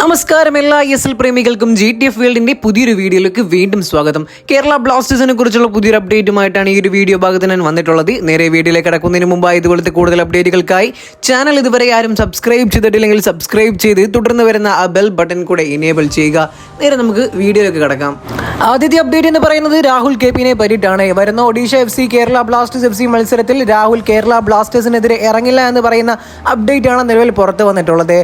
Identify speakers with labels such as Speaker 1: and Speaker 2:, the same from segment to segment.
Speaker 1: നമസ്കാരം എല്ലാ ISL പ്രേമികൾക്കും GTF വേൾഡിന്റെ പുതിയൊരു വീഡിയോയിലേക്ക് വീണ്ടും സ്വാഗതം. കേരള ബ്ലാസ്റ്റേഴ്സിനെ കുറിച്ചുള്ള പുതിയൊരു അപ്ഡേറ്റുമായിട്ടാണ് ഈ ഒരു വീഡിയോ ഭാഗത്ത് ഞാൻ വന്നിട്ടുള്ളത്. നേരെ വീഡിയോയിലേക്ക് കടക്കുന്നതിന് മുമ്പായി ഇതുപോലത്തെ കൂടുതൽ അപ്ഡേറ്റുകൾക്കായി ചാനൽ ഇതുവരെ ആരും സബ്സ്ക്രൈബ് ചെയ്തിട്ടില്ലെങ്കിൽ സബ്സ്ക്രൈബ് ചെയ്ത് തുടർന്ന് വരുന്ന ആ ബെൽ ബട്ടൺ കൂടെ ഇനേബിൾ ചെയ്യുക. നേരെ നമുക്ക് വീഡിയോയിലേക്ക് കടക്കാം. ആദ്യത്തെ അപ്ഡേറ്റ് എന്ന് പറയുന്നത് രാഹുൽ KPനെ പറ്റിയിട്ടാണ്. വരുന്ന Odisha FC Kerala Blasters FC മത്സരത്തിൽ രാഹുൽ കേരള ബ്ലാസ്റ്റേഴ്സിനെതിരെ ഇറങ്ങില്ല എന്ന് പറയുന്ന അപ്ഡേറ്റ് ആണ് നിലവിൽ പുറത്തു വന്നിട്ടുള്ളത്.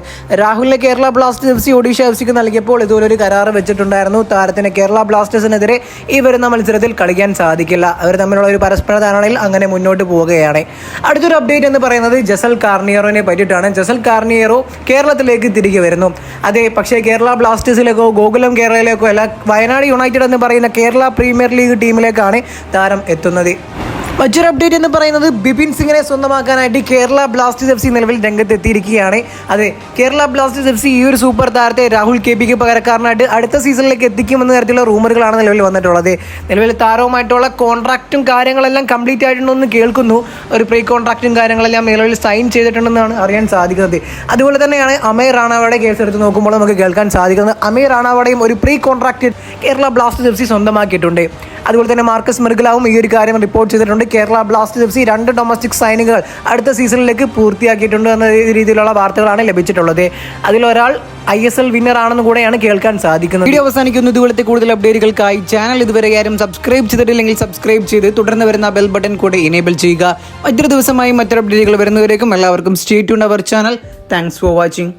Speaker 1: രാഹുലിനെ കേരള ബ്ലാസ്റ്റേഴ്സ് FC ഒഡീഷ FCക്ക് നൽകിയപ്പോൾ ഇതുപോലൊരു കരാർ വെച്ചിട്ടുണ്ടായിരുന്നു. താരത്തിന് കേരള ബ്ലാസ്റ്റേഴ്സിനെതിരെ ഈ വരുന്ന മത്സരത്തിൽ കളിക്കാൻ സാധിക്കില്ല. അവർ തമ്മിലുള്ള ഒരു പരസ്പര ധാരണയിൽ അങ്ങനെ മുന്നോട്ട് പോവുകയാണ്. അടുത്തൊരു അപ്ഡേറ്റ് എന്ന് പറയുന്നത് ജസൽ കാർണിയറോനെ പറ്റിയിട്ടാണ്. ജസൽ കാർണിയറോ കേരളത്തിലേക്ക് തിരികെ വരുന്നു. അതെ, പക്ഷേ കേരള ബ്ലാസ്റ്റേഴ്സിലേക്കോ ഗോകുലം കേരളയിലേക്കോ അല്ല, വയനാട് യുണൈറ്റഡ് എന്ന് പറയുന്ന കേരള പ്രീമിയർ ലീഗ് ടീമിലേക്കാണ് താരം എത്തുന്നത്. മറ്റൊരു അപ്ഡേറ്റ് എന്ന് പറയുന്നത് ബിപിൻ സിംഗിനെ സ്വന്തമാക്കാനായിട്ട് കേരള ബ്ലാസ്റ്റേഴ്സ് FC നിലവിൽ രംഗത്തെത്തിയിരിക്കുകയാണ്. അതെ, കേരള ബ്ലാസ്റ്റേഴ്സ് FC ഈ ഒരു സൂപ്പർ താരത്തെ രാഹുൽ KPക്ക് പകരക്കാരനായിട്ട് അടുത്ത സീസണിലേക്ക് എത്തിക്കുമെന്ന തരത്തിലുള്ള റൂമറുകളാണ് നിലവിൽ വന്നിട്ടുള്ളത്. നിലവിൽ താരവുമായിട്ടുള്ള കോൺട്രാക്റ്റും കാര്യങ്ങളെല്ലാം കംപ്ലീറ്റ് ആയിട്ടുണ്ടെന്ന് കേൾക്കുന്നു. ഒരു പ്രീ കോൺട്രാക്റ്റും കാര്യങ്ങളെല്ലാം നിലവിൽ സൈൻ ചെയ്തിട്ടുണ്ടെന്നാണ് അറിയാൻ സാധിക്കുന്നത്. അതുപോലെ തന്നെയാണ് അമീർ റാണാവയുടെ കേസ് എടുത്ത് നോക്കുമ്പോൾ നമുക്ക് കേൾക്കാൻ സാധിക്കുന്നത് അമീർ റാണാവയുടെയും ഒരു pre contract Kerala Blasters FC സ്വന്തമാക്കിയിട്ടുണ്ട്. അതുപോലെ തന്നെ മാർക്കസ് മെർഗലാവും ഈ ഒരു കാര്യം റിപ്പോർട്ട് ചെയ്തിട്ടുണ്ട്. കേരള ബ്ലാസ്റ്റേഴ്സ് FC 2 ഡൊമസ്റ്റിക് സൈനികകൾ അടുത്ത സീസണിലേക്ക് പൂർത്തിയാക്കിയിട്ടുണ്ട് എന്ന രീതിയിലുള്ള വാർത്തകളാണ് ലഭിച്ചിട്ടുള്ളത്. അതിലൊരാൾ ISL വിന്നർ ആണെന്ന് കൂടെയാണ് കേൾക്കാൻ സാധിക്കുന്നത്. വീഡിയോ അവസാനിക്കുന്നു. ഇതുപോലത്തെ കൂടുതൽ അപ്ഡേറ്റുകൾക്കായി ചാനൽ ഇതുവരെ ആരും സബ്സ്ക്രൈബ് ചെയ്തിട്ടില്ലെങ്കിൽ സബ്സ്ക്രൈബ് ചെയ്ത് തുടർന്ന് വരുന്ന ബെൽ ബട്ടൺ കൂടെ ഇനേബിൾ ചെയ്യുക. മറ്റൊരു ദിവസമായി മറ്റൊരു അപ്ഡേറ്റുകൾ വരുന്നവരേക്കും എല്ലാവർക്കും stay tuned our channel. Thanks for watching.